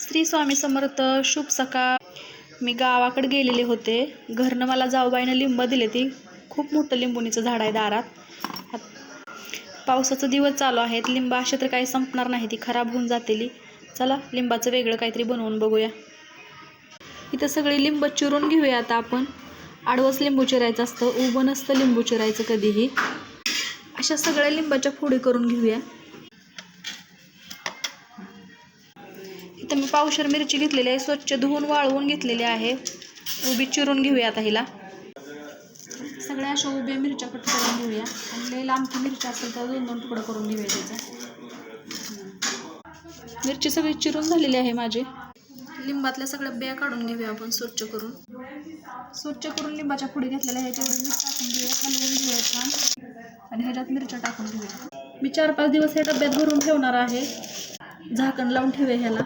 श्री स्वामी समर्थ. शुभ सकाळ. मी गावाकडे गेलेले होते. घरनं मला जाऊबाईनं लिंब दिले. ती खूप मोठं लिंबुणीचं झाड आहे दारात. पावसाचं दिवस चालू आहेत. लिंब असे तर काही संपणार नाही, ती खराब होऊन जातेली. चला लिंबाचं वेगळं काहीतरी बनवून बघूया. इथं सगळी लिंब चिरून घेऊया. आता आपण आडवस लिंबू चिरायचं असतं, उभं नसतं लिंबू चिरायचं कधीही. अशा सगळ्या लिंबाच्या फोडी करून घेऊया. इथं मी पावशेर मिरची घेतलेली आहे, स्वच्छ धुवून वाळवून घेतलेली आहे. उभी चिरून घेऊया आता हिला. सगळ्या अशा उभ्या मिरच्या कट करून घेऊया. आणि लई लांबची मिरची असेल तर 2-2 तुकडं करून घेऊया त्याचा. मिरची सगळी चिरून झालेली आहे माझी. लिंबातल्या सगळ्या बिया काढून घेऊया आपण स्वच्छ करून. स्वच्छ करून लिंबाच्या फोडी घेतलेल्या आहेत. तेवढे मीठ टाकून घेऊया, हलवून घेऊया छान. आणि ह्याच्यात मिरच्या टाकून घेऊया. मी 4-5 दिवस हे डब्यात भरून ठेवणार आहे. झाकण लावून ठेवूया ह्याला.